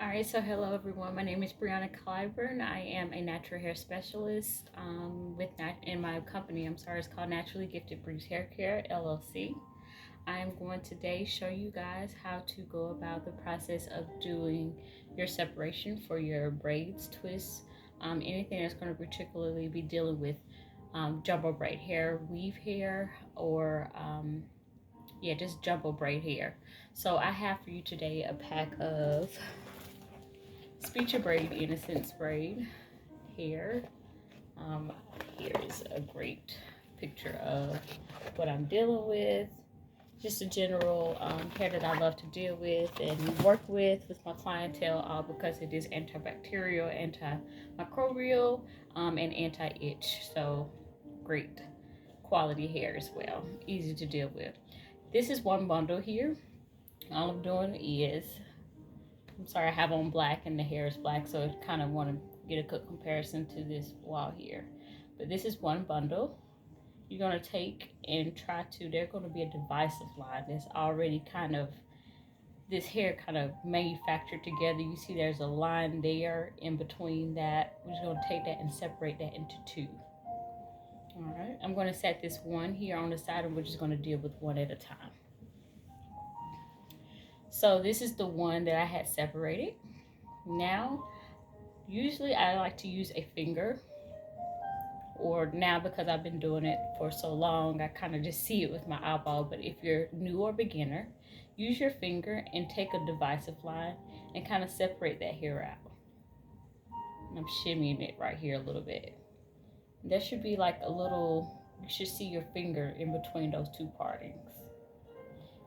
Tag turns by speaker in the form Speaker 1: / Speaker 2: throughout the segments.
Speaker 1: Alright, so hello everyone. My name is Brianna Clyburn. I am a natural hair specialist in my company. It's called Naturally Gifted Braids Hair Care LLC. I am going today show you guys how to go about the process of doing your separation for your braids, twists, anything that's going to particularly be dealing with jumbo braid hair, weave hair, or just jumbo braid hair. So I have for you today a pack of Spetra Braid, Innocence braid hair. Here is a great picture of what I'm dealing with. Just a general hair that I love to deal with and work with my clientele, all because it is antibacterial, antimicrobial, and anti-itch. So great quality hair as well. Easy to deal with. This is one bundle here. All I'm doing is I have on black and the hair is black, so I kind of want to get a good comparison to this wall here. But this is one bundle. You're going to take and there's going to be a divisive line that's already this hair kind of manufactured together. You see there's a line there in between that. We're just going to take that and separate that into two. All right, I'm going to set this one here on the side, and we're just going to deal with one at a time. So this is the one that I had separated. Now, usually I like to use a finger, or now because I've been doing it for so long, I kind of just see it with my eyeball. But if you're new or beginner, use your finger and take a divisive line and kind of separate that hair out. And I'm shimmying it right here a little bit. There should be like a little, you should see your finger in between those two partings.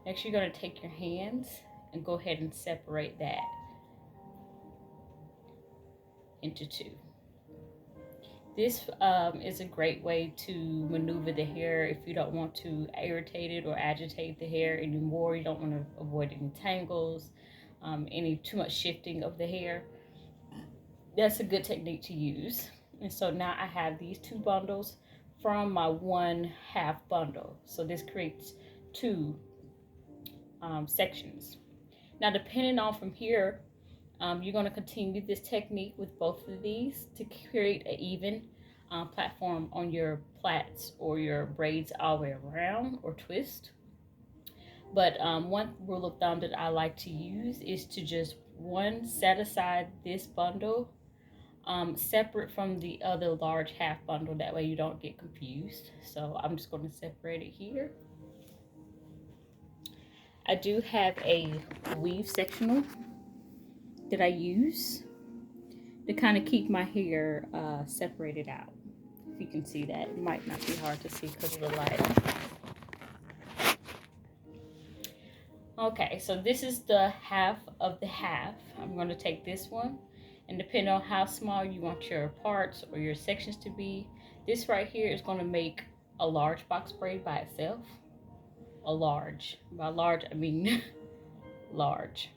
Speaker 1: Next, you're going to take your hands and go ahead and separate that into two. This is a great way to maneuver the hair if you don't want to irritate it or agitate the hair anymore. You don't want to avoid any tangles, any too much shifting of the hair. That's a good technique to use. And so now I have these two bundles from my 1/2 bundle. So this creates two sections. Now, depending on from here, you're going to continue this technique with both of these to create an even platform on your plaits or your braids all the way around or twist. But one rule of thumb that I like to use is to just set aside this bundle separate from the other large half bundle. That way you don't get confused. So I'm just going to separate it here. I do have a weave sectional that I use to kind of keep my hair separated out. If you can see that, it might not be hard to see because of the light. Okay, so this is the half of the half. I'm going to take this one, and depending on how small you want your parts or your sections to be, this right here is going to make a large box braid by itself. By large I mean large.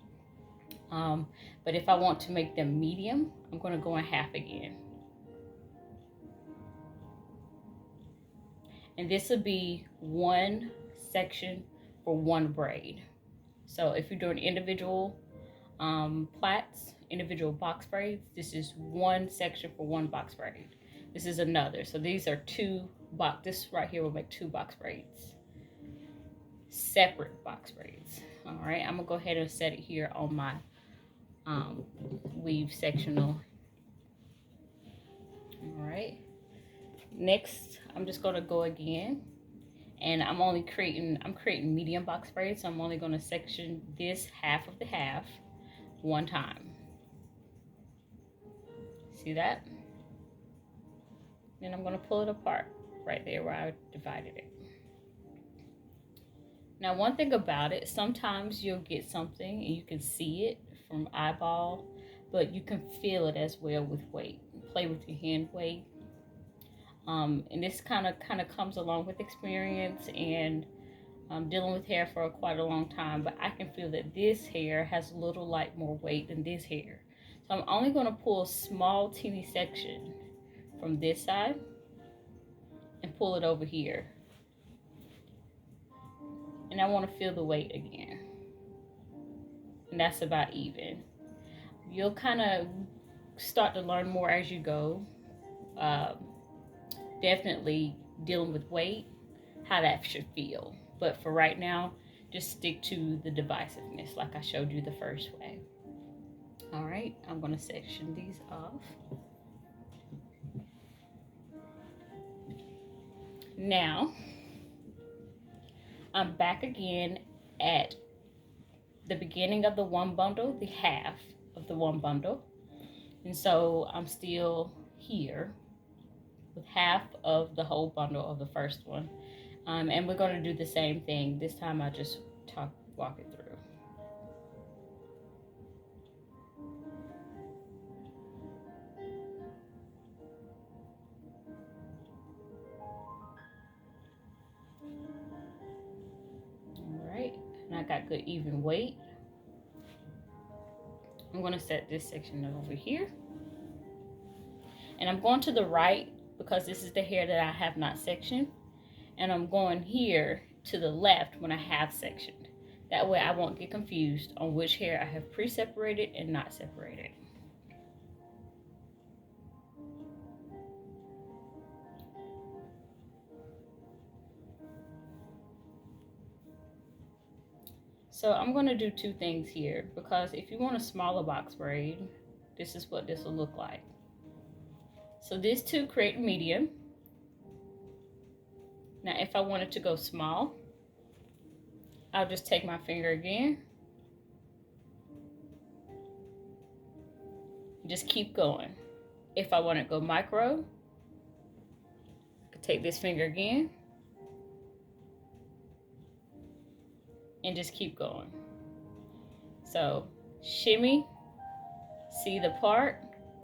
Speaker 1: But if I want to make them medium, I'm going to go in half again. And this will be one section for one braid. So if you're doing individual plaits, individual box braids, this is one section for one box braid. This is another. So these are this right here will make two box braids. Separate box braids. All right, I'm gonna go ahead and set it here on my weave sectional. All right, next I'm just gonna go again, and I'm creating medium box braids, so I'm only gonna section this half of the half one time. See that? Then I'm gonna pull it apart right there where I divided it. Now, one thing about it, sometimes you'll get something and you can see it from eyeball, but you can feel it as well with weight. Play with your hand weight. And this kind of comes along with experience and dealing with hair for quite a long time, but I can feel that this hair has a little more weight than this hair. So I'm only going to pull a small teeny section from this side and pull it over here. And I want to feel the weight again. And that's about even. You'll kind of start to learn more as you go. Definitely dealing with weight, how that should feel. But for right now, just stick to the divisiveness like I showed you the first way. All right, I'm going to section these off. Now, I'm back again at the beginning of the one bundle, the half of the one bundle. And so I'm still here with half of the whole bundle of the first one. And we're going to do the same thing. This time I just walk it through. All right, and I got good even weight. I'm going to set this section over here. And I'm going to the right because this is the hair that I have not sectioned. And I'm going here to the left when I have sectioned. That way I won't get confused on which hair I have pre-separated and not separated. So I'm going to do two things here, because if you want a smaller box braid, this is what this will look like. So these two create medium. Now if I wanted to go small, I'll just take my finger again. Just keep going. If I want to go micro, I could take this finger again and just keep going. So shimmy, see the part,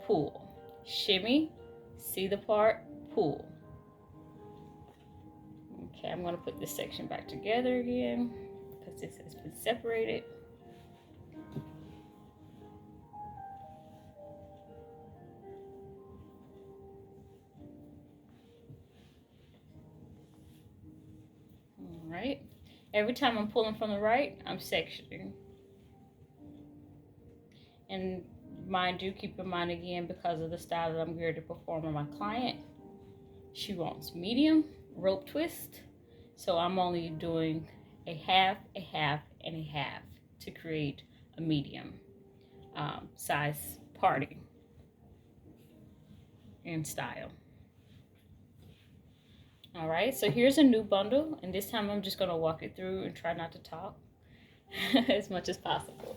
Speaker 1: pull. Shimmy, see the part, pull. Okay, I'm going to put this section back together again because this has been separated. All right. Every time I'm pulling from the right, I'm sectioning. And mind you, keep in mind again, because of the style that I'm geared to perform on my client, she wants medium rope twist. So I'm only doing a half, and a half to create a medium size party and style. All right, so here's a new bundle, and this time I'm just going to walk it through and try not to talk as much as possible.